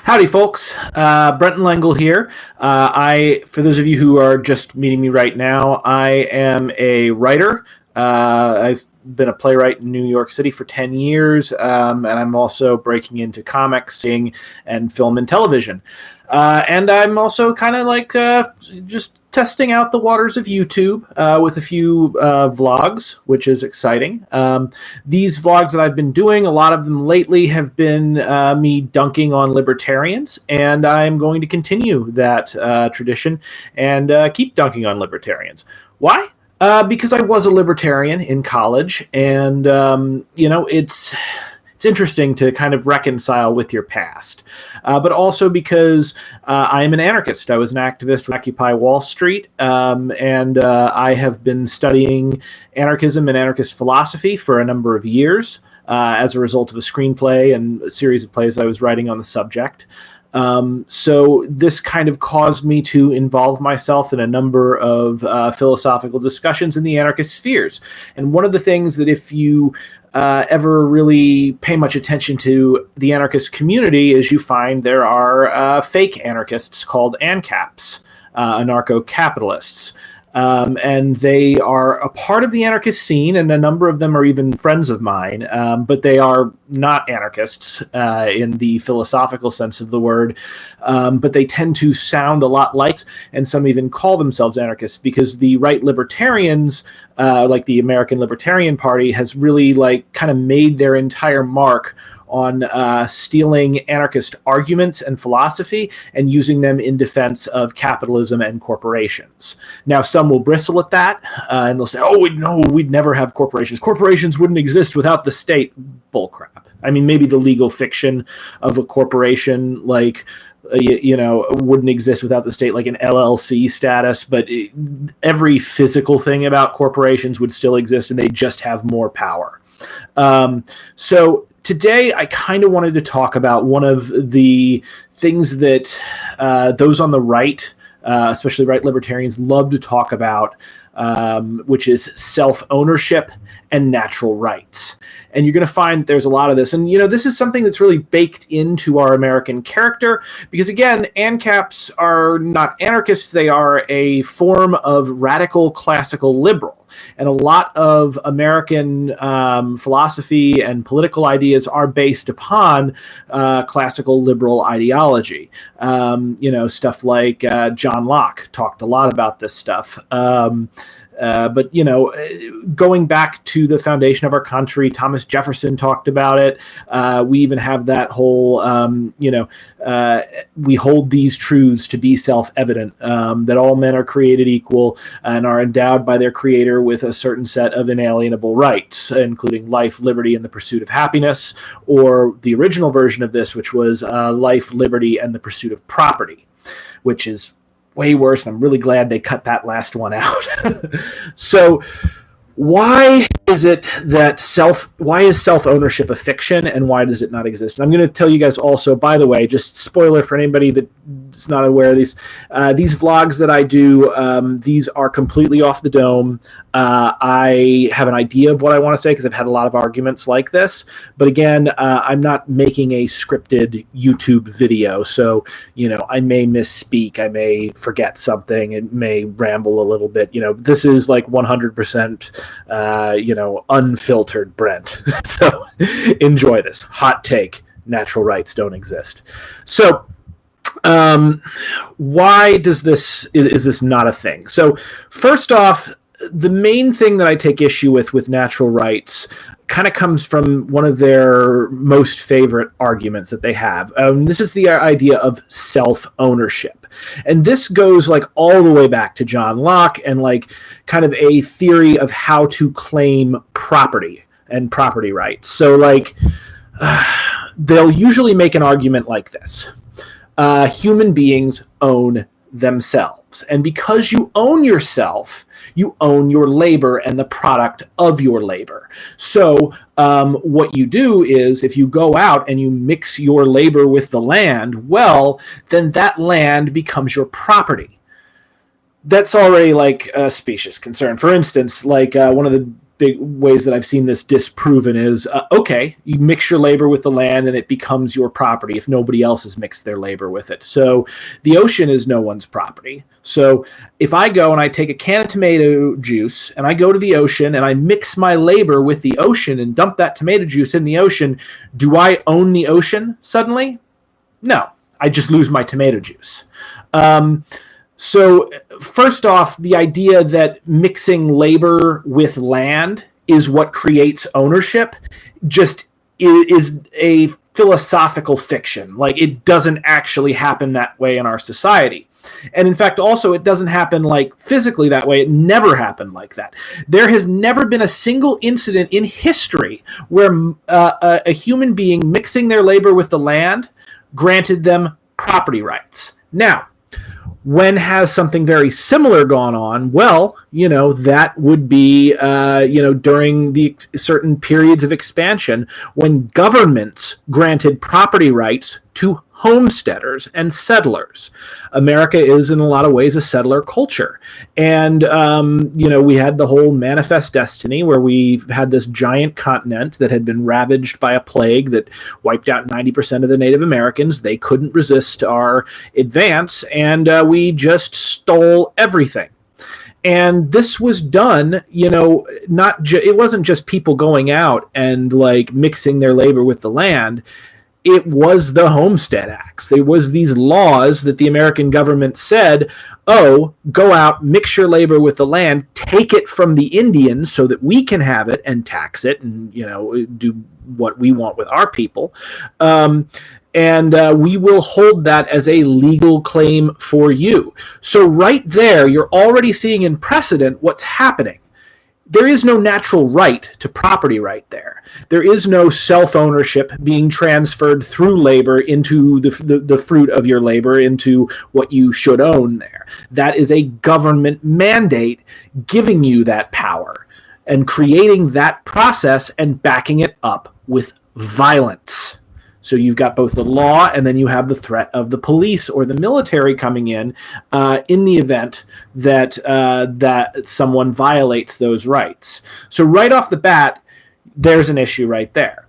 Howdy, folks. Brenton Langle here. For those of you who are just meeting me right now, I am a writer. I've been a playwright in New York City for 10 years, and I'm also breaking into comics, singing, and film and television. And I'm also kind of like just testing out the waters of YouTube with a few vlogs, which is exciting. These vlogs that I've been doing, a lot of them lately have been me dunking on libertarians, and I'm going to continue that tradition and keep dunking on libertarians. Why? Because I was a libertarian in college, and it's interesting to kind of reconcile with your past, but also because I am an anarchist. I was an activist with Occupy Wall Street, and I have been studying anarchism and anarchist philosophy for a number of years as a result of a screenplay and a series of plays I was writing on the subject. So this kind of caused me to involve myself in a number of philosophical discussions in the anarchist spheres. And one of the things that if you ever really pay much attention to the anarchist community is you find there are fake anarchists called ANCAPs, anarcho-capitalists. And they are a part of the anarchist scene, and a number of them are even friends of mine, but they are not anarchists in the philosophical sense of the word, but they tend to sound a lot like, and some even call themselves anarchists, because the right libertarians, like the American Libertarian Party, has really like kind of made their entire mark on stealing anarchist arguments and philosophy and using them in defense of capitalism and corporations. Now, some will bristle at that, and they'll say, oh, no, we'd never have corporations. Corporations wouldn't exist without the state. Bullcrap. I mean, maybe the legal fiction of a corporation, like, wouldn't exist without the state, like an LLC status, but every physical thing about corporations would still exist, and they just have more power. So today, I kind of wanted to talk about one of the things that those on the right, especially right libertarians, love to talk about, which is self-ownership and natural rights. And you're going to find there's a lot of this. And, this is something that's really baked into our American character because, again, ANCAPs are not anarchists. They are a form of radical classical liberal. And a lot of American philosophy and political ideas are based upon classical liberal ideology. Stuff like John Locke talked a lot about this stuff. But going back to the foundation of our country, Thomas Jefferson talked about it. We even have that whole, we hold these truths to be self-evident, that all men are created equal and are endowed by their creator with a certain set of inalienable rights, including life, liberty, and the pursuit of happiness, or the original version of this, which was life, liberty, and the pursuit of property, which is way worse, and I'm really glad they cut that last one out. So why is self-ownership a fiction, and why does it not exist? And I'm going to tell you guys also, by the way, just spoiler for anybody that's not aware of these vlogs that I do, these are completely off the dome. I have an idea of what I want to say because I've had a lot of arguments like this. But again, I'm not making a scripted YouTube video. So, I may misspeak. I may forget something. It may ramble a little bit. This is like 100%, unfiltered Brent. So enjoy this. Hot take. Natural rights don't exist. So why is this not a thing? So first off, the main thing that I take issue with natural rights kind of comes from one of their most favorite arguments that they have. This is the idea of self-ownership. And this goes like all the way back to John Locke and like kind of a theory of how to claim property and property rights. So like they'll usually make an argument like this. Human beings own themselves. And because you own yourself, you own your labor and the product of your labor. So what you do is if you go out and you mix your labor with the land, well, then that land becomes your property. That's already like a specious concern. For instance, like one of the big ways that I've seen this disproven is, okay, you mix your labor with the land and it becomes your property if nobody else has mixed their labor with it. So the ocean is no one's property. So if I go and I take a can of tomato juice and I go to the ocean and I mix my labor with the ocean and dump that tomato juice in the ocean, do I own the ocean suddenly? No, I just lose my tomato juice. So first off, the idea that mixing labor with land is what creates ownership just is a philosophical fiction. Like, it doesn't actually happen that way in our society. And in fact, also, it doesn't happen like physically that way. It never happened like that. There has never been a single incident in history where a human being mixing their labor with the land granted them property rights. Now, when has something very similar gone on? Well, that would be, during the certain periods of expansion when governments granted property rights to homesteaders and settlers. America is in a lot of ways a settler culture. And, we had the whole Manifest Destiny where we had this giant continent that had been ravaged by a plague that wiped out 90% of the Native Americans. They couldn't resist our advance, and we just stole everything. And this was done, it wasn't just people going out and like mixing their labor with the land. It was the Homestead Acts. There was these laws that the American government said, oh, go out, mix your labor with the land, take it from the Indians so that we can have it and tax it and, do what we want with our people. And we will hold that as a legal claim for you. So right there, you're already seeing in precedent what's happening. There is no natural right to property right there. There is no self-ownership being transferred through labor into the fruit of your labor, into what you should own there. That is a government mandate giving you that power and creating that process and backing it up with violence. So you've got both the law and then you have the threat of the police or the military coming in the event that that someone violates those rights. So right off the bat, there's an issue right there.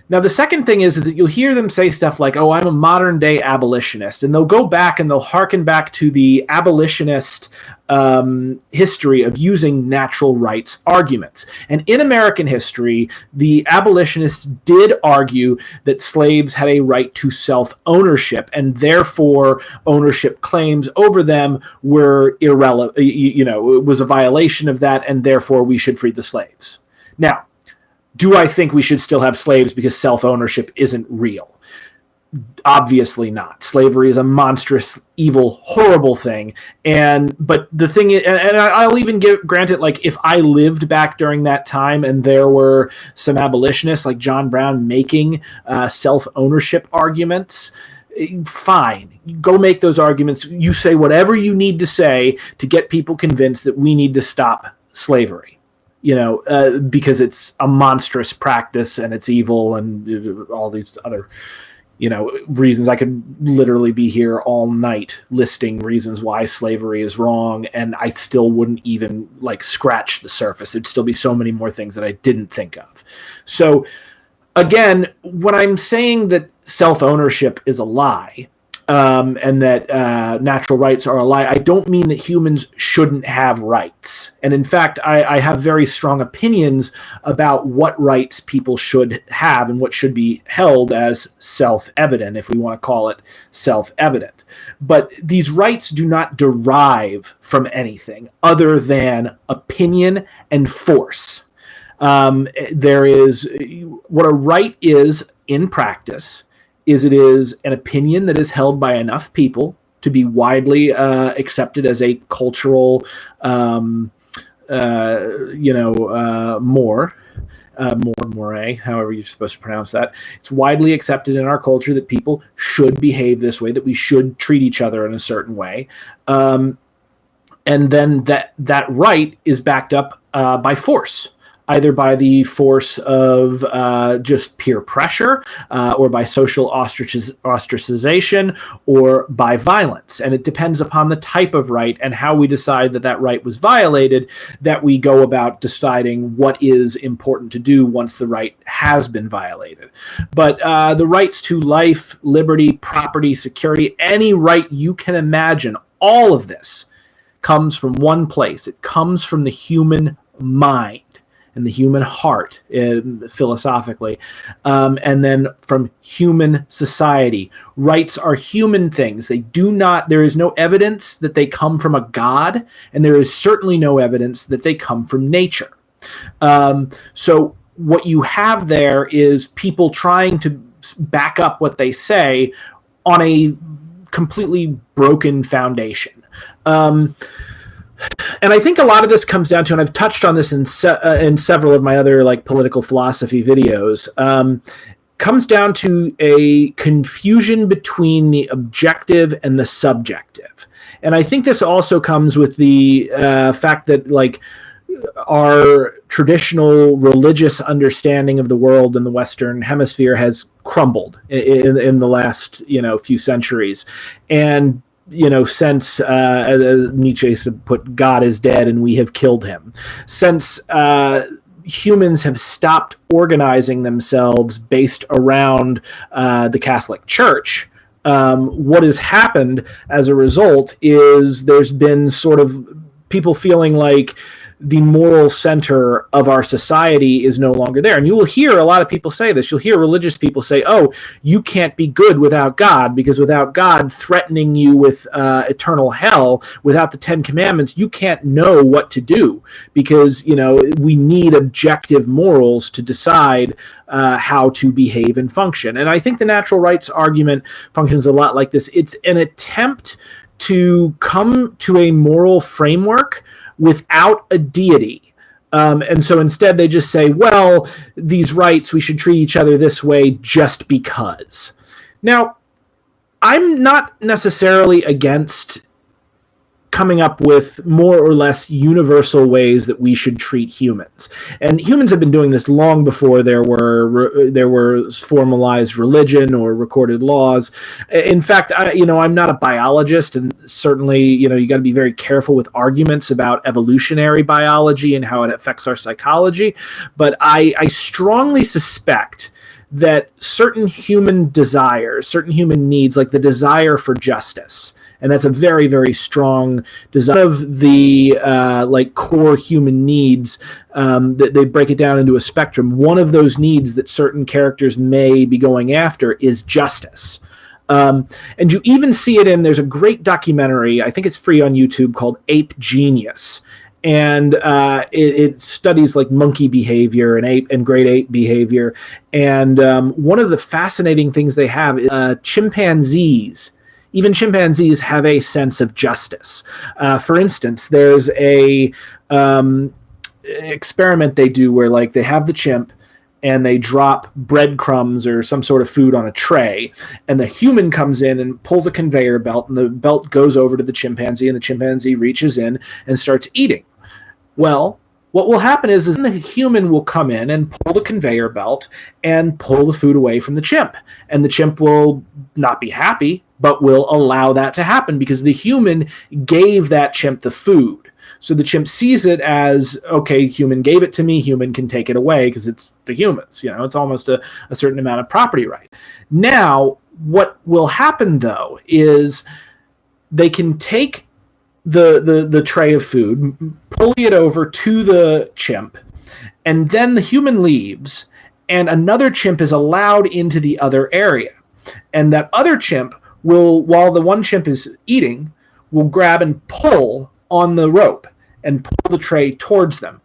Now, the second thing is that you'll hear them say stuff like, oh, I'm a modern day abolitionist. And they'll go back and they'll hearken back to the abolitionist history of using natural rights arguments. And in American history, the abolitionists did argue that slaves had a right to self-ownership, and therefore ownership claims over them were irrelevant. It was a violation of that, and therefore we should free the slaves. Now, do I think we should still have slaves because self-ownership isn't real? Obviously not. Slavery is a monstrous, evil, horrible thing. But the thing is, and I'll even grant it, like, if I lived back during that time and there were some abolitionists like John Brown making self-ownership arguments, fine. Go make those arguments. You say whatever you need to say to get people convinced that we need to stop slavery. Because it's a monstrous practice and it's evil and all these other, reasons. I could literally be here all night listing reasons why slavery is wrong, and I still wouldn't even scratch the surface. There'd still be so many more things that I didn't think of. So again, when I'm saying that self-ownership is a lie, and that natural rights are a lie, I don't mean that humans shouldn't have rights. And in fact, I have very strong opinions about what rights people should have and what should be held as self-evident, if we want to call it self-evident. But these rights do not derive from anything other than opinion and force. There is what a right is in practice. It is an opinion that is held by enough people to be widely accepted as a cultural, more, however you're supposed to pronounce that. It's widely accepted in our culture that people should behave this way, that we should treat each other in a certain way. And then that right is backed up by force. either by the force of just peer pressure or by social ostracization or by violence. And it depends upon the type of right and how we decide that that right was violated that we go about deciding what is important to do once the right has been violated. But the rights to life, liberty, property, security, any right you can imagine, all of this comes from one place. It comes from the human mind and the human heart, philosophically, and then from human society. Rights are human things. There is no evidence that they come from a god, and there is certainly no evidence that they come from nature. So what you have there is people trying to back up what they say on a completely broken foundation. And I think a lot of this comes down to, and I've touched on this in several of my other like political philosophy videos, comes down to a confusion between the objective and the subjective. And I think this also comes with the fact that like our traditional religious understanding of the world in the Western Hemisphere has crumbled in the last few centuries. And since, as Nietzsche put, God is dead and we have killed him. Since humans have stopped organizing themselves based around the Catholic Church, what has happened as a result is there's been sort of people feeling like the moral center of our society is no longer there. And you will hear a lot of people say this. You'll hear religious people say, oh, you can't be good without God, because without God threatening you with eternal hell, without the Ten Commandments, you can't know what to do, because, we need objective morals to decide how to behave and function. And I think the natural rights argument functions a lot like this. It's an attempt to come to a moral framework without a deity. And so instead they just say, well, these rights, we should treat each other this way just because. Now, I'm not necessarily against coming up with more or less universal ways that we should treat humans. And humans have been doing this long before there were formalized religion or recorded laws. In fact, I'm not a biologist, and certainly, you got to be very careful with arguments about evolutionary biology and how it affects our psychology. But I strongly suspect that certain human desires, certain human needs, like the desire for justice, and that's a very, very strong desire of the core human needs. That they break it down into a spectrum. One of those needs that certain characters may be going after is justice. And you even see it there's a great documentary, I think it's free on YouTube, called Ape Genius. And it studies like monkey behavior and great ape behavior. And one of the fascinating things they have is chimpanzees. Even chimpanzees have a sense of justice. For instance, there's a experiment they do where like they have the chimp and they drop breadcrumbs or some sort of food on a tray, and the human comes in and pulls a conveyor belt, and the belt goes over to the chimpanzee, and the chimpanzee reaches in and starts eating. Well, what will happen is the human will come in and pull the conveyor belt and pull the food away from the chimp. And the chimp will not be happy, but will allow that to happen because the human gave that chimp the food. So the chimp sees it as, okay, human gave it to me, human can take it away because it's the humans. It's almost a certain amount of property right. Now, what will happen, though, is they can take the tray of food, pull it over to the chimp, and then the human leaves, and another chimp is allowed into the other area. And that other chimp will, while the one chimp is eating, will grab and pull on the rope and pull the tray towards them.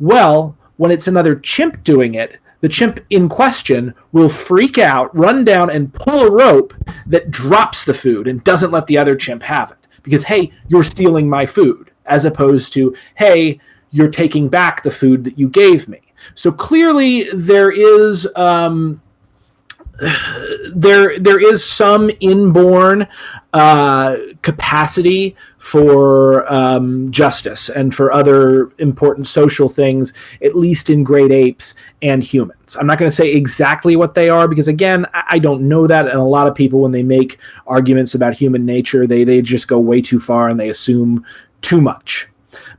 Well, when it's another chimp doing it, the chimp in question will freak out, run down, and pull a rope that drops the food and doesn't let the other chimp have it. Because, hey, you're stealing my food, as opposed to, hey, you're taking back the food that you gave me. So clearly there is there is some inborn capacity for justice and for other important social things, at least in great apes and humans. I'm not going to say exactly what they are because, again, I don't know that. And a lot of people, when they make arguments about human nature, they just go way too far and they assume too much.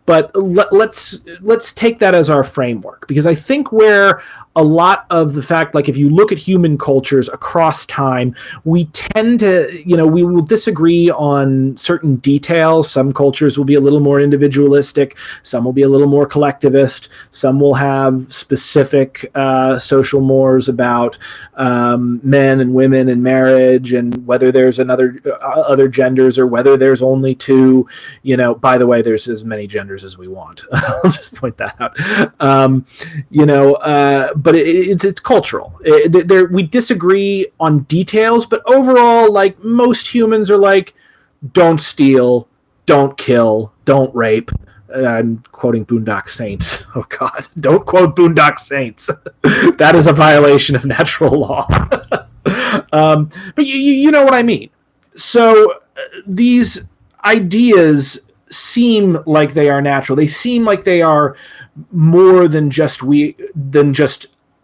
But let's take that as our framework, because I think where a lot of the fact, like if you look at human cultures across time, we tend to, we will disagree on certain details. Some cultures will be a little more individualistic. Some will be a little more collectivist. Some will have specific social mores about men and women and marriage and whether there's other genders or whether there's only two. By the way, there's as many genders as we want. I'll just point that out. But it's cultural. We disagree on details, but overall, like, most humans are like, don't steal, don't kill, don't rape. I'm quoting Boondock Saints. Oh God, don't quote Boondock Saints. That is a violation of natural law. But you know what I mean. So these ideas seem like they are natural. They seem like they are more than just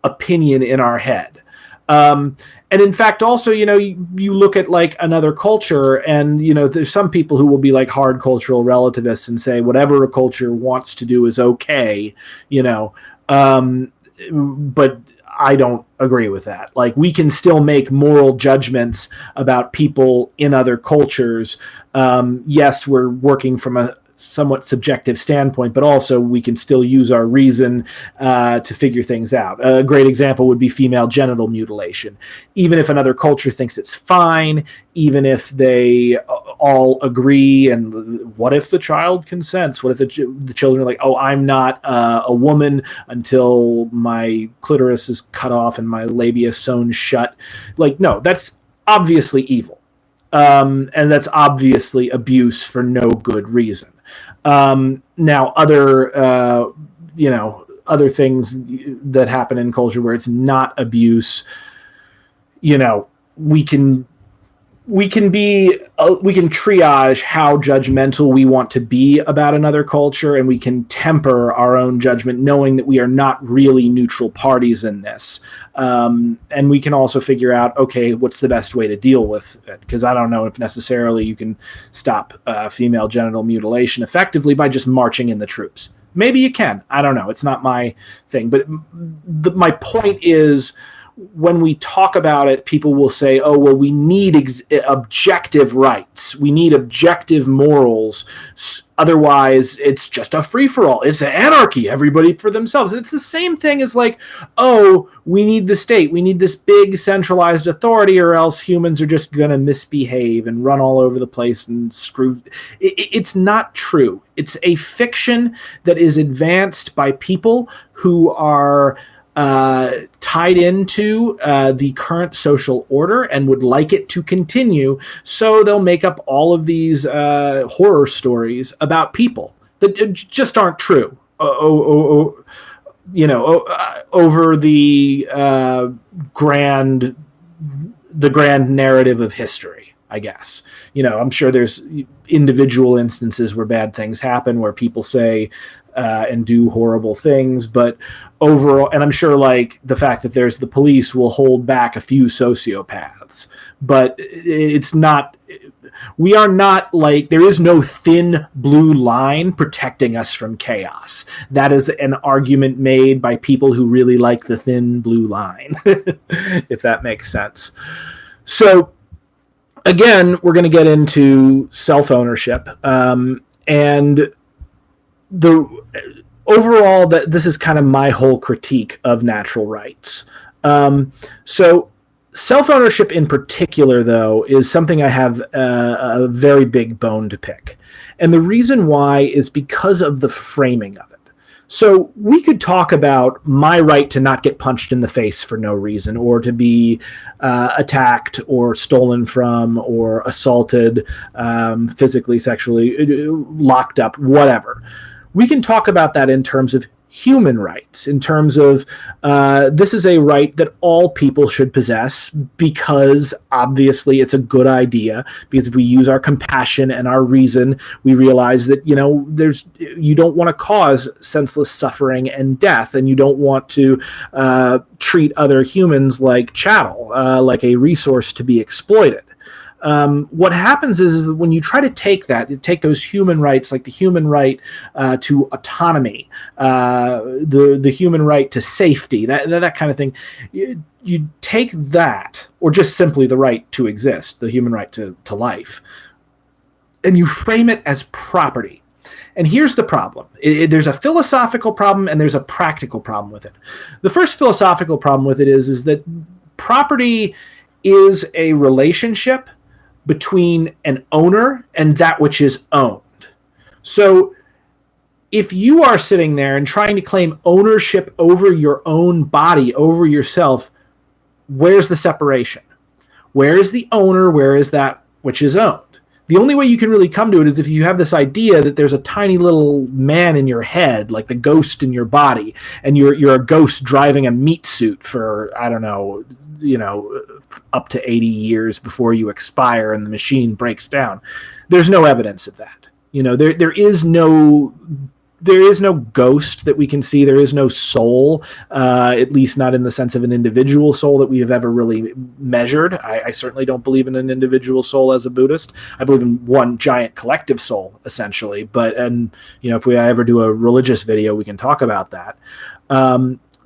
opinion in our head. And in fact, also, you look at like another culture and, there's some people who will be like hard cultural relativists and say whatever a culture wants to do is okay, but I don't agree with that. Like, we can still make moral judgments about people in other cultures. Yes, we're working from a somewhat subjective standpoint, but also we can still use our reason to figure things out. A great example would be female genital mutilation. Even if another culture thinks it's fine, even if they all agree, and what if the child consents? What if the children are like, oh, I'm not a woman until my clitoris is cut off and my labia sewn shut? Like, no, that's obviously evil. And that's obviously abuse for no good reason. Now, other things that happen in culture where it's not abuse, we can triage how judgmental we want to be about another culture, and we can temper our own judgment, knowing that we are not really neutral parties in this. And we can also figure out, okay, what's the best way to deal with it? Because I don't know if necessarily you can stop female genital mutilation effectively by just marching in the troops. Maybe you can. I don't know. It's not my thing. But my point is, when we talk about it, people will say, oh, well, we need objective rights. We need objective morals. Otherwise, it's just a free-for-all. It's anarchy, everybody for themselves. And it's the same thing as like, oh, we need the state. We need this big centralized authority, or else humans are just going to misbehave and run all over the place and screw. It's not true. It's a fiction that is advanced by people who are tied into the current social order and would like it to continue, so they'll make up all of these horror stories about people that just aren't true. Over the grand narrative of history, I guess. I'm sure there's individual instances where bad things happen, where people say and do horrible things, but overall, and I'm sure like the fact that there's the police will hold back a few sociopaths, but it's not, we are not like, there is no thin blue line protecting us from chaos. That is an argument made by people who really like the thin blue line, if that makes sense. So again, we're going to get into self-ownership, and overall, that this is kind of my whole critique of natural rights. So self-ownership in particular, though, is something I have a very big bone to pick. And the reason why is because of the framing of it. So we could talk about my right to not get punched in the face for no reason, or to be attacked or stolen from or assaulted, physically, sexually, locked up, whatever. We can talk about that in terms of human rights in terms of this is a right that all people should possess because obviously it's a good idea, because if we use our compassion and our reason, we realize that, you don't want to cause senseless suffering and death, and you don't want to treat other humans like chattel, like a resource to be exploited. What happens is that when you try to take those human rights, like the human right to autonomy, the human right to safety, that kind of thing, you take that, or just simply the right to exist, the human right to life, and you frame it as property. And here's the problem. There's a philosophical problem and there's a practical problem with it. The first philosophical problem with it is that property is a relationship between an owner and that which is owned. So if you are sitting there and trying to claim ownership over your own body, over yourself, where's the separation? Where is the owner? Where is that which is owned? The only way you can really come to it is if you have this idea that there's a tiny little man in your head, like the ghost in your body, and you're a ghost driving a meat suit for, I don't know, up to 80 years before you expire and the machine breaks down. There's no evidence of that. There is no ghost that we can see. There is no soul, at least not in the sense of an individual soul that we have ever really measured. I certainly don't believe in an individual soul as a Buddhist. I believe in one giant collective soul, essentially. But if I ever do a religious video, we can talk about that.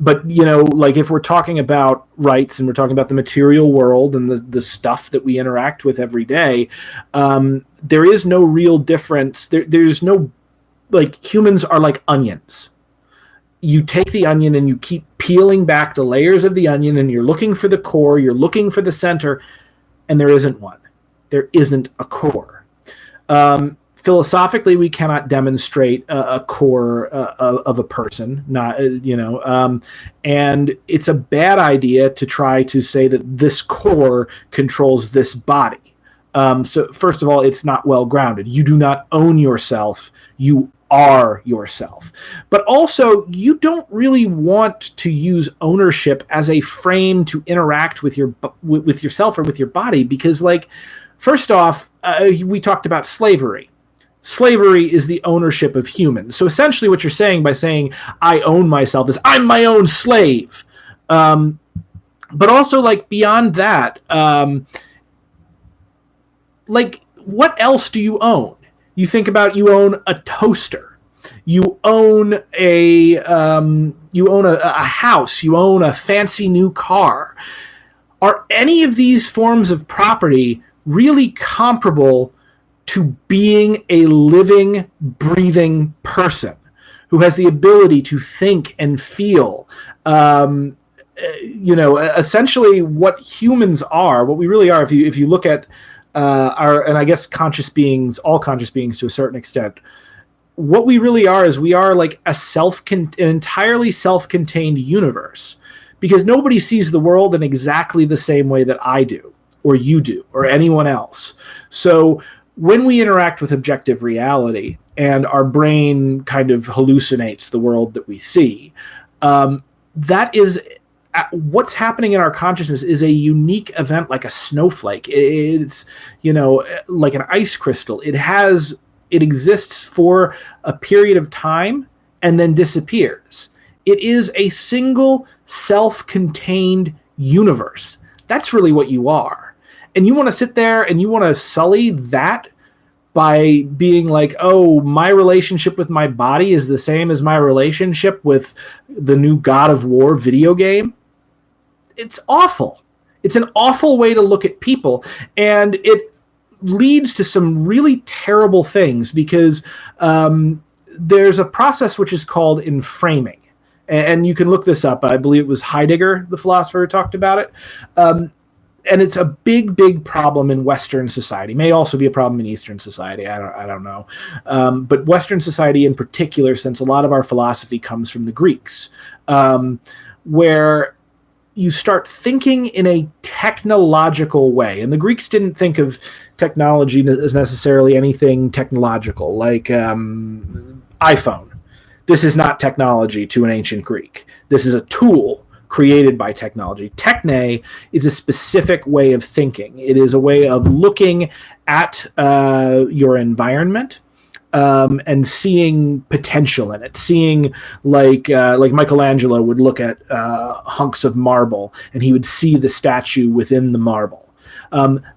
But, like if we're talking about rights and we're talking about the material world and the stuff that we interact with every day, there is no real difference. There's no, like, humans are like onions. You take the onion and you keep peeling back the layers of the onion and you're looking for the core, you're looking for the center, and there isn't one. There isn't a core. Philosophically, we cannot demonstrate a core of a person, and it's a bad idea to try to say that this core controls this body. So first of all, it's not well grounded. You do not own yourself. You are yourself. But also, you don't really want to use ownership as a frame to interact with yourself or with your body, because, like, first off, we talked about slavery. Slavery is the ownership of humans. So essentially what you're saying by saying I own myself is I'm my own slave. But also, like, beyond that, like, what else do you own? You think about, you own a toaster. You own a house. You own a fancy new car. Are any of these forms of property really comparable to being a living, breathing person who has the ability to think and feel? Essentially what humans are, what we really are, if you look at and I guess conscious beings, all conscious beings to a certain extent, what we really are is we are like an entirely self-contained universe, because nobody sees the world in exactly the same way that I do, or you do, or anyone else. So when we interact with objective reality and our brain kind of hallucinates the world that we see, that is what's happening in our consciousness is a unique event, like a snowflake. It's, like an ice crystal. It exists for a period of time and then disappears. It is a single self-contained universe. That's really what you are. And you want to sit there and you want to sully that by being like, oh, my relationship with my body is the same as my relationship with the new God of War video game. It's awful. It's an awful way to look at people. And it leads to some really terrible things, because there's a process which is called enframing. And you can look this up. I believe it was Heidegger, the philosopher, who talked about it. And it's a big, big problem in Western society. May also be a problem in Eastern society. I don't know. But Western society in particular, since a lot of our philosophy comes from the Greeks, where you start thinking in a technological way. And the Greeks didn't think of technology as necessarily anything technological, like iPhone. This is not technology to an ancient Greek. This is a tool created by technology. Techne is a specific way of thinking. It is a way of looking at your environment and seeing potential in it. Seeing like Michelangelo would look at hunks of marble and he would see the statue within the marble.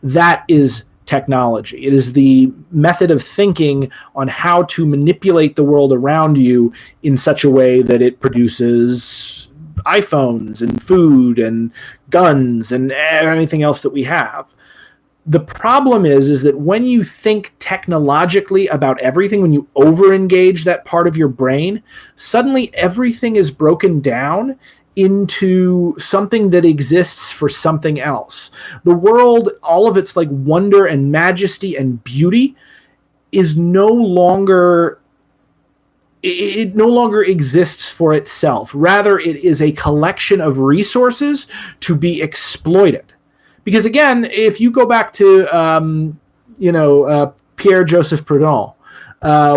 That is technology. It is the method of thinking on how to manipulate the world around you in such a way that it produces iPhones and food and guns and anything else that we have. The problem is that when you think technologically about everything, when you over-engage that part of your brain, suddenly everything is broken down into something that exists for something else. The world, all of its like wonder and majesty and beauty is no longer exists for itself. Rather, it is a collection of resources to be exploited. Because again, if you go back to Pierre-Joseph Proudhon,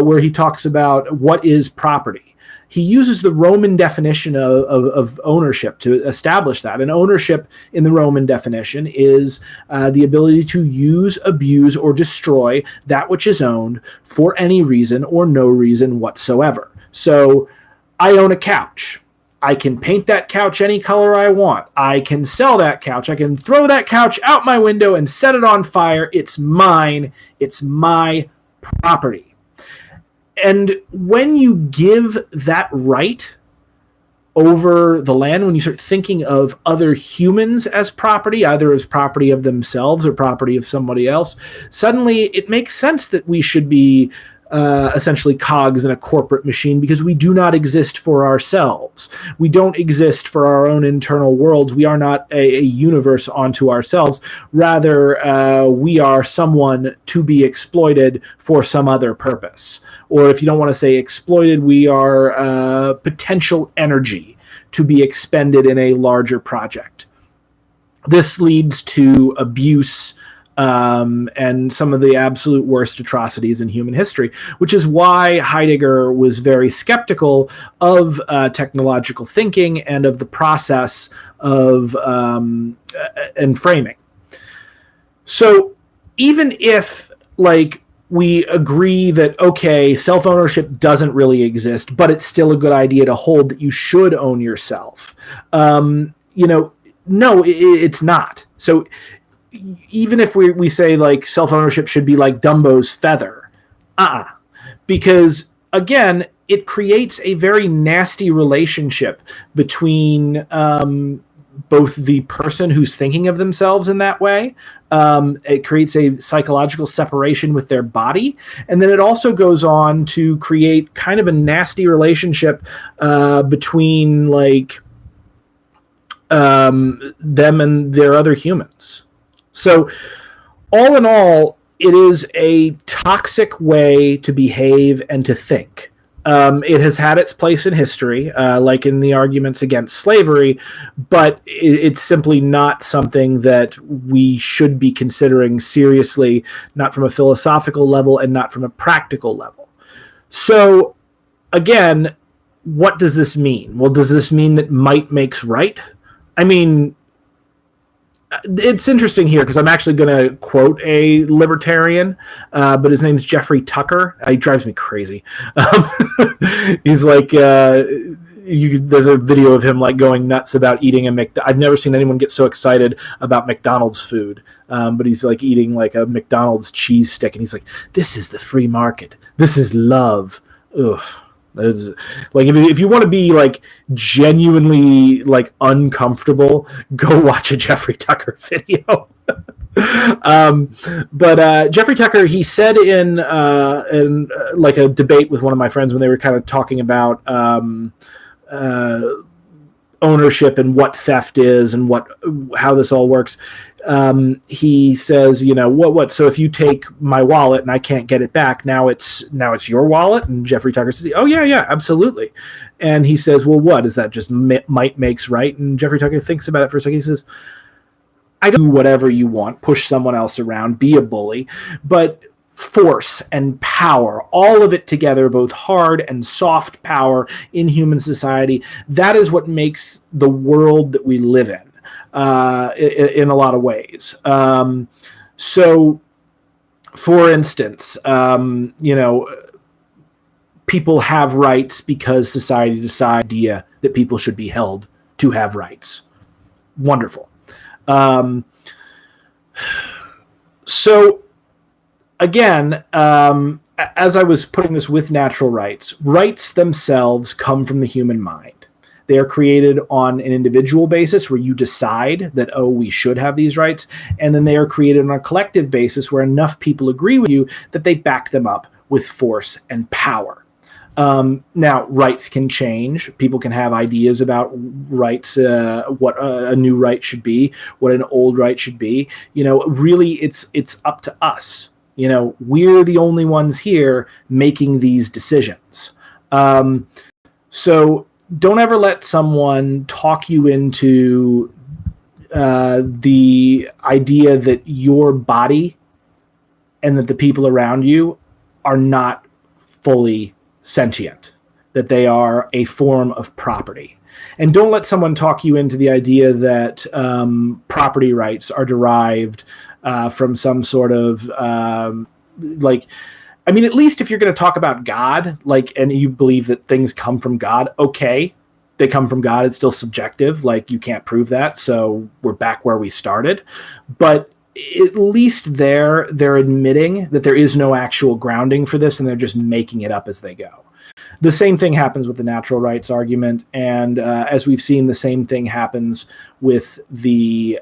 where he talks about what is property, he uses the Roman definition of ownership to establish that. And ownership in the Roman definition is the ability to use, abuse, or destroy that which is owned for any reason or no reason whatsoever. So I own a couch. I can paint that couch any color I want. I can sell that couch. I can throw that couch out my window and set it on fire. It's mine. It's my property. And when you give that right over the land, when you start thinking of other humans as property, either as property of themselves or property of somebody else, suddenly it makes sense that we should be essentially cogs in a corporate machine, because we do not exist for ourselves. We don't exist for our own internal worlds. We are not a universe unto ourselves. Rather, we are someone to be exploited for some other purpose. Or if you don't want to say exploited, we are potential energy to be expended in a larger project. This leads to abuse, and some of the absolute worst atrocities in human history, which is why Heidegger was very skeptical of technological thinking and of the process of and framing. So even if we agree that, okay, self-ownership doesn't really exist, but it's still a good idea to hold that you should own yourself, no, it's not. So even if we say self-ownership should be like Dumbo's feather, because again, it creates a very nasty relationship between both the person who's thinking of themselves in that way. It creates a psychological separation with their body, and then it also goes on to create kind of a nasty relationship between them and their other humans. So, all in all, it is a toxic way to behave and to think. It has had its place in history, like in the arguments against slavery, but it's simply not something that we should be considering seriously, not from a philosophical level and not from a practical level. So, again, what does this mean? Well, does this mean that might makes right? I mean, it's interesting here because I'm actually going to quote a libertarian, but his name's Jeffrey Tucker. He drives me crazy. He's like, there's a video of him going nuts about eating a McDonald's. I've never seen anyone get so excited about McDonald's food, but he's eating a McDonald's cheese stick, and he's like, "This is the free market. This is love." Ugh. If you want to be genuinely uncomfortable, go watch a Jeffrey Tucker video. But Jeffrey Tucker, he said in a debate with one of my friends when they were kind of talking about ownership and what theft is and how this all works. He says, what? So if you take my wallet and I can't get it back, now it's your wallet. And Jeffrey Tucker says, oh yeah, absolutely. And he says, well, what is that? Just might makes right. And Jeffrey Tucker thinks about it for a second. He says, I don't do whatever you want, push someone else around, be a bully, but force and power, all of it together, both hard and soft power in human society. That is what makes the world that we live in a lot of ways. So, for instance, people have rights because society decides that people should be held to have rights. Wonderful. So, again, as I was putting this with natural rights, rights themselves come from the human mind. They are created on an individual basis where you decide that, oh, we should have these rights. And then they are created on a collective basis where enough people agree with you that they back them up with force and power. Now, rights can change. People can have ideas about rights, what a new right should be, what an old right should be. Really, it's up to us. We're the only ones here making these decisions. So don't ever let someone talk you into the idea that your body and that the people around you are not fully sentient, that they are a form of property. And don't let someone talk you into the idea that property rights are derived from some sort of at least if you're going to talk about God, and you believe that things come from God, okay, they come from God. It's still subjective. You can't prove that. So we're back where we started. But at least they're admitting that there is no actual grounding for this, and they're just making it up as they go. The same thing happens with the natural rights argument, and as we've seen, the same thing happens with the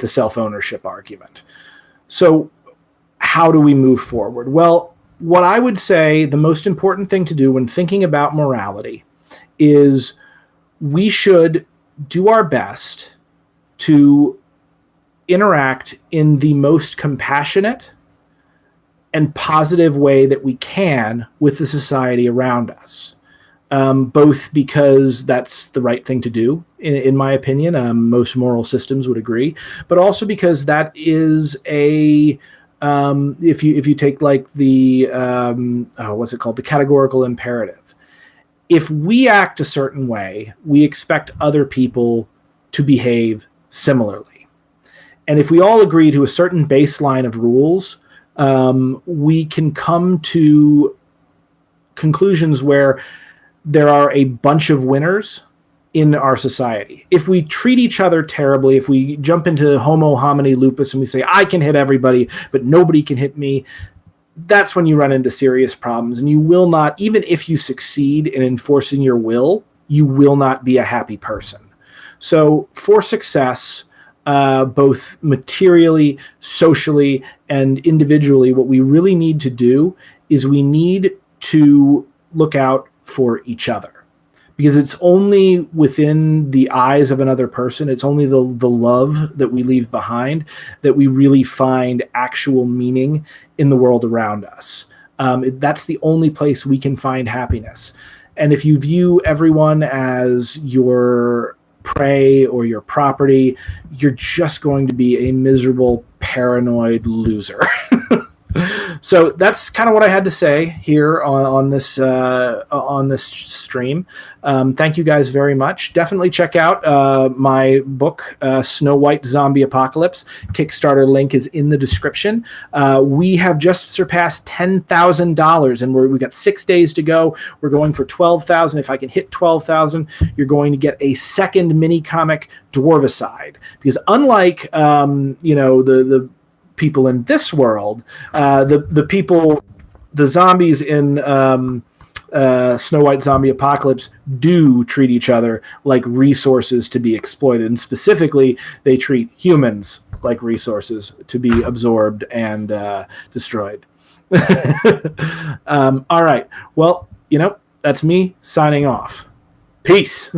self-ownership argument. So how do we move forward? Well, what I would say the most important thing to do when thinking about morality is we should do our best to interact in the most compassionate and positive way that we can with the society around us. Both because that's the right thing to do, in my opinion. Most moral systems would agree, but also because that is if you take the what's it called, the categorical imperative. If we act a certain way, we expect other people to behave similarly, and if we all agree to a certain baseline of rules, we can come to conclusions where there are a bunch of winners in our society. If we treat each other terribly, if we jump into homo homini lupus and we say, I can hit everybody, but nobody can hit me, that's when you run into serious problems. And you will not, even if you succeed in enforcing your will, you will not be a happy person. So for success, both materially, socially, and individually, what we really need to do is we need to look out for each other, because it's only within the eyes of another person, it's only the love that we leave behind that we really find actual meaning in the world around us. That's the only place we can find happiness. And if you view everyone as your prey or your property, you're just going to be a miserable, paranoid loser. So that's kind of what I had to say here on this stream. Thank you guys very much. Definitely check out my book, Snow White Zombie Apocalypse. Kickstarter link is in the description. We have just surpassed $10,000, and we've got 6 days to go. We're going for 12,000. If I can hit 12,000, you're going to get a second mini comic, Dwarvicide, because unlike the people in this world, the zombies in Snow White Zombie Apocalypse do treat each other like resources to be exploited, and specifically they treat humans like resources to be absorbed and destroyed. All right, well, that's me signing off. Peace.